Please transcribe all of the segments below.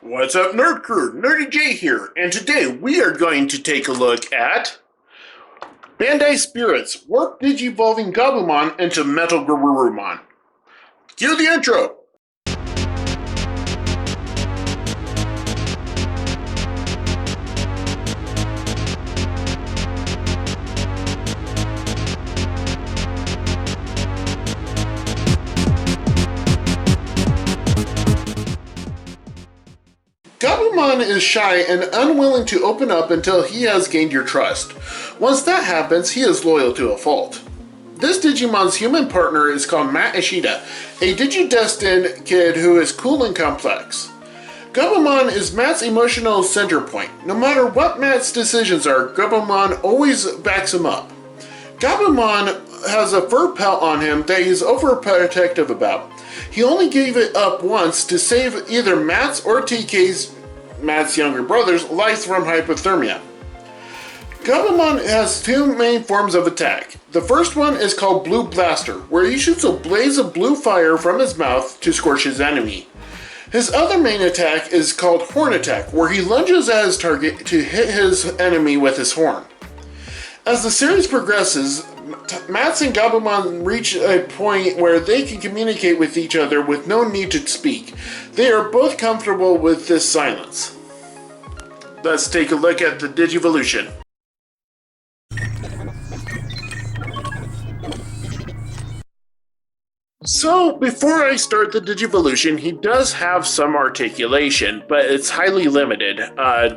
What's up, Nerd Crew? Nurdie J here, and today we are going to take a look at Bandai Spirits Warp Digivolving Gabumon into Metal Garurumon. Cue the intro! Gabumon is shy and unwilling to open up until he has gained your trust. Once that happens, he is loyal to a fault. This Digimon's human partner is called Matt Ishida, a Digidestined kid who is cool and complex. Gabumon is Matt's emotional center point. No matter what Matt's decisions are, Gabumon always backs him up. Gabumon has a fur pelt on him that he's overprotective about. He only gave it up once to save either Matt's or Matt's younger brother's, life from hypothermia. Gabumon has two main forms of attack. The first one is called Blue Blaster, where he shoots a blaze of blue fire from his mouth to scorch his enemy. His other main attack is called Horn Attack, where he lunges at his target to hit his enemy with his horn. As the series progresses, Mats and Gabumon reach a point where they can communicate with each other with no need to speak. They are both comfortable with this silence. Let's take a look at the Digivolution. So, before I start the Digivolution, he does have some articulation, but it's highly limited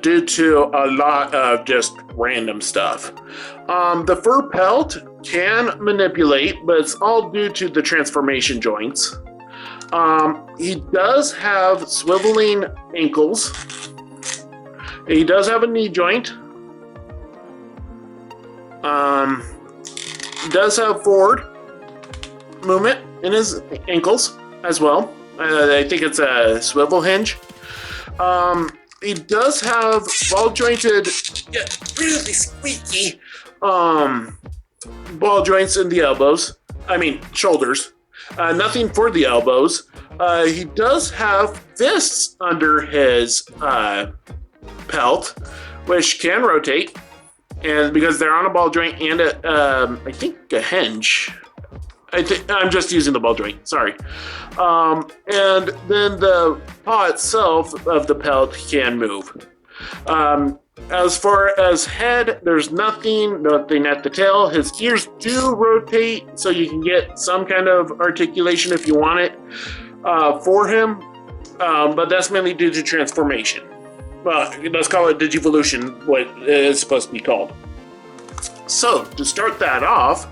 due to a lot of just random stuff. The fur pelt can manipulate, but it's all due to the transformation joints. He does have swiveling ankles. He does have a knee joint. He does have forward movement in his ankles as well. I think it's a swivel hinge. He does have ball jointed, really squeaky ball joints in the elbows. Shoulders. Nothing for the elbows. He does have fists under his pelt, which can rotate, and because they're on a ball joint and I think a hinge. I'm just using the ball joint, sorry. And then the paw itself of the pelt can move. As far as head, there's nothing at the tail. His ears do rotate, so you can get some kind of articulation if you want it for him, but that's mainly due to transformation. Well, let's call it Digivolution, what it is supposed to be called. So, to start that off,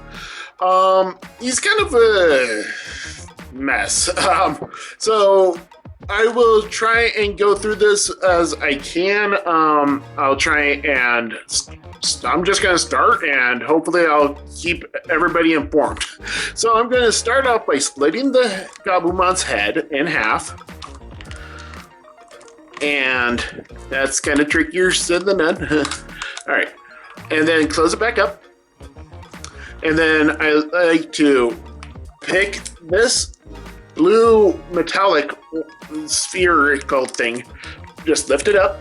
he's kind of a mess. So I will try and go through this as I can. I'll try and I'm just going to start, and hopefully I'll keep everybody informed. So I'm going to start off by splitting the Gabumon's head in half. And that's kind of trickier said than done. Alright. And then close it back up. And then I like to pick this blue metallic spherical thing, just lift it up.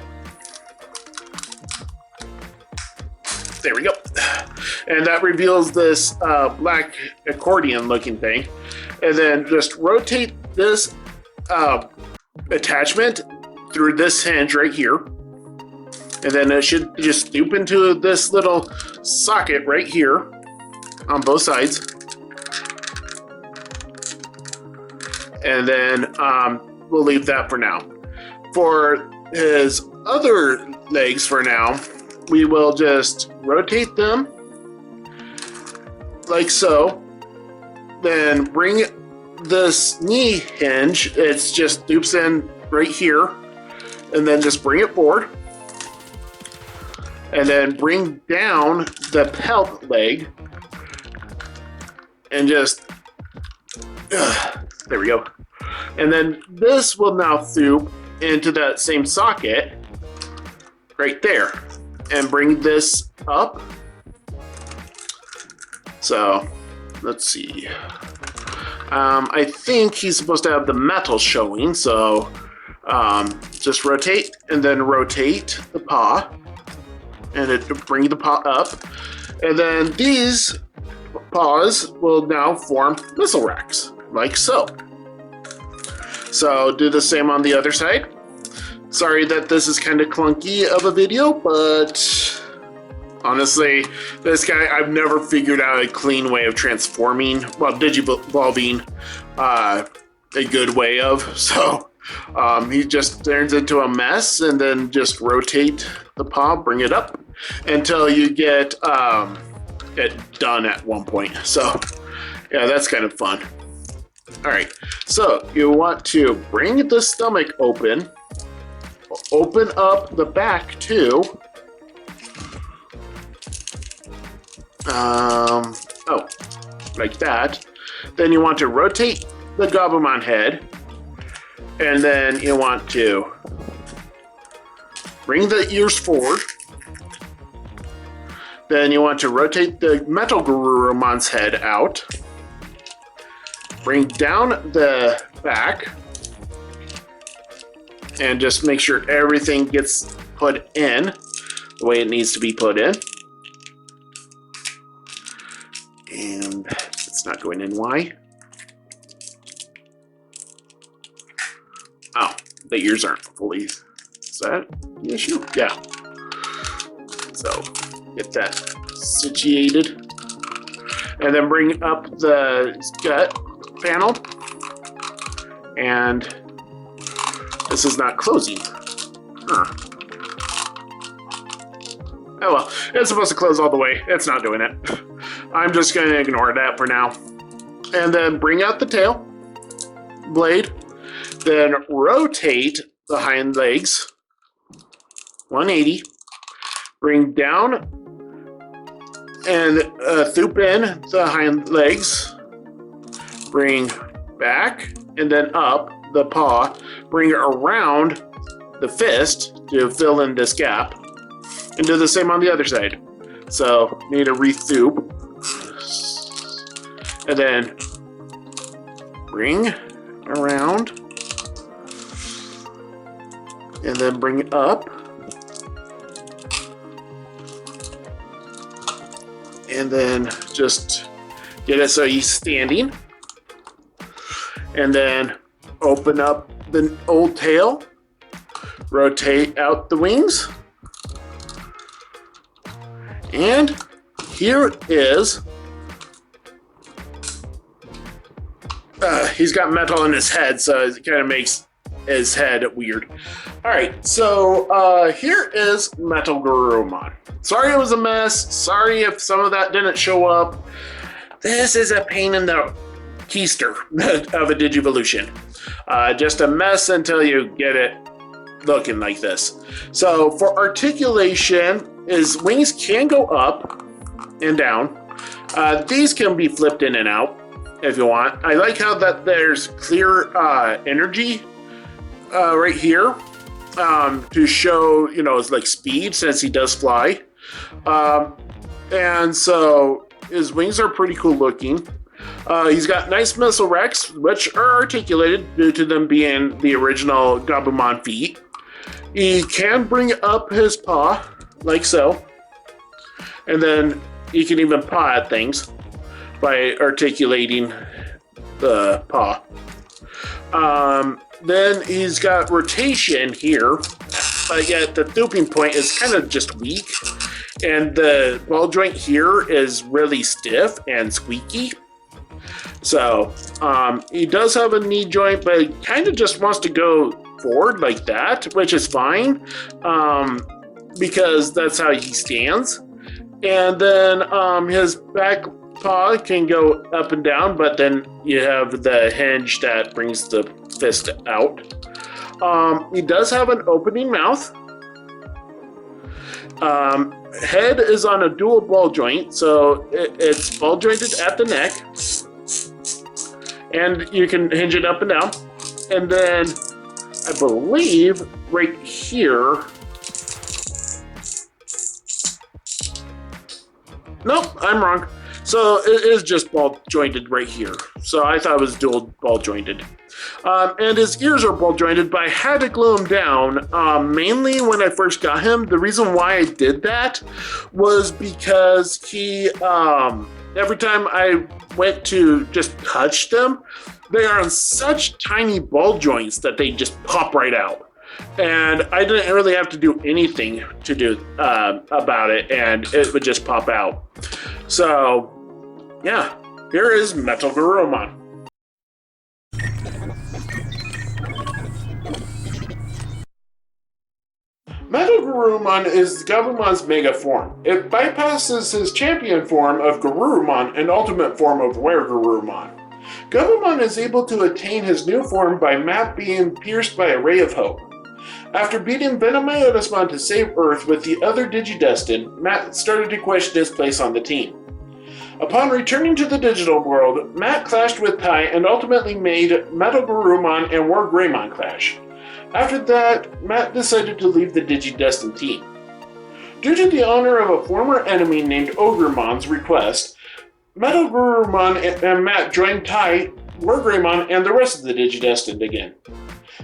There we go. And that reveals this black accordion looking thing. And then just rotate this attachment through this hinge right here. And then it should just loop into this little socket right here on both sides. And then we'll leave that for now. For his other legs for now, we will just rotate them like so. Then bring this knee hinge, it's just loops in right here. And then just bring it forward. And then bring down the pelt leg. And just, there we go. And then this will now loop into that same socket right there. And bring this up. So, let's see. I think he's supposed to have the metal showing, so Just rotate and then rotate the paw, and it bring the paw up, and then these paws will now form missile racks, like so. So do the same on the other side. Sorry that this is kind of clunky of a video, but honestly, this guy, I've never figured out a clean way of transforming, well, digivolving a good way of. So he just turns into a mess, and then just rotate the paw, bring it up until you get it done at one point. So yeah, that's kind of fun. All right, so you want to bring the stomach open up the back too. Oh, like that. Then you want to rotate the Gabumon head, and then you want to bring the ears forward. Then you want to rotate the Metal Garurumon's head out. Bring down the back, and just make sure everything gets put in the way it needs to be put in. And it's not going in. Why? Oh, the ears aren't fully. Is that the issue? Yeah. So get that situated. And then bring up the gut panel. And this is not closing. Huh. Oh well, it's supposed to close all the way. It's not doing it. I'm just going to ignore that for now. And then bring out the tail blade. Then rotate the hind legs 180. Bring down and thoop in the hind legs. Bring back and then up the paw. Bring it around the fist to fill in this gap. And do the same on the other side. So need a re-thoop. And then bring around. And then bring it up. And then just get it so he's standing. And then open up the old tail. Rotate out the wings. And here is, he's got metal in his head, so it kind of makes his head weird. All right, so here is Metal Garurumon. Sorry it was a mess. Sorry if some of that didn't show up. This is a pain in the keister of a Digivolution. Just a mess until you get it looking like this. So for articulation, his wings can go up and down. These can be flipped in and out if you want. I like how that there's clear energy right here to show, you know, it's like speed since he does fly. And so his wings are pretty cool looking. He's got nice missile racks, which are articulated due to them being the original Gabumon feet. He can bring up his paw, like so. And then you can even paw at things by articulating the paw. Then he's got rotation here, but yet the thooping point is kind of just weak. And the ball joint here is really stiff and squeaky. So he does have a knee joint, but he kind of just wants to go forward like that, which is fine because that's how he stands. And then his back paw can go up and down, but then you have the hinge that brings the fist out. He does have an opening mouth. Head is on a dual ball joint, so it's ball jointed at the neck. And you can hinge it up and down. And then I believe right here. Nope, I'm wrong. So it is just ball jointed right here. So I thought it was dual ball jointed. And his ears are ball jointed, but I had to glue him down. Mainly when I first got him, the reason why I did that was because he, every time I went to just touch them, they are on such tiny ball joints that they just pop right out. And I didn't really have to do anything to do about it, and it would just pop out. So, yeah, here is Metal Garurumon. Metal Garurumon is Gabumon's mega form. It bypasses his champion form of Garurumon and ultimate form of Were Garurumon. Gabumon is able to attain his new form by Matt being pierced by a ray of hope. After beating Venomiotismon to save Earth with the other Digidestined, Matt started to question his place on the team. Upon returning to the digital world, Matt clashed with Tai and ultimately made Metal Garurumon and War Greymon clash. After that, Matt decided to leave the Digidestined team. Due to the honor of a former enemy named Ogremon's request, Metal Garurumon and Matt joined Tai, War Greymon, and the rest of the Digidestined again.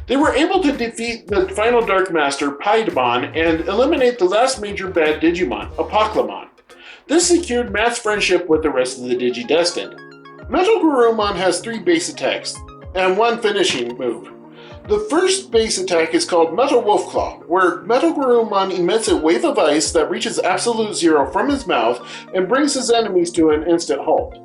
They were able to defeat the final Dark Master, Paidamon, and eliminate the last major bad Digimon, Apoclymon. This secured Matt's friendship with the rest of the Digidestined. Metal Garurumon has 3 base attacks, and 1 finishing move. The first base attack is called Metal Wolf Claw, where Metal Garurumon emits a wave of ice that reaches absolute zero from his mouth and brings his enemies to an instant halt.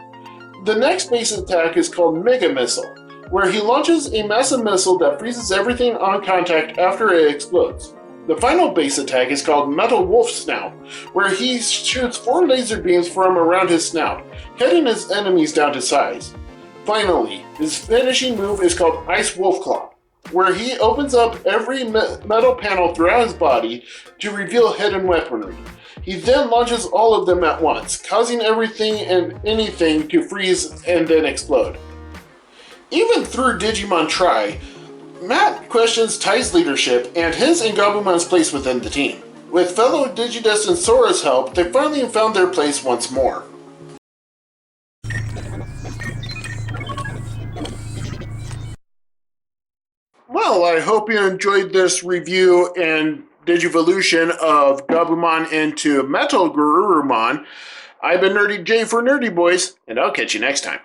The next base attack is called Mega Missile, where he launches a massive missile that freezes everything on contact after it explodes. The final base attack is called Metal Wolf Snout, where he shoots 4 laser beams from around his snout, cutting his enemies down to size. Finally, his finishing move is called Ice Wolf Claw, where he opens up every metal panel throughout his body to reveal hidden weaponry. He then launches all of them at once, causing everything and anything to freeze and then explode. Even through Digimon Tri, Matt questions Tai's leadership and his and Gabumon's place within the team. With fellow Digidestined Sora's help, they finally found their place once more. Well, I hope you enjoyed this review and Digivolution of Gabumon into Metal Garurumon. I've been Nurdie J for Nurdie Boys, and I'll catch you next time.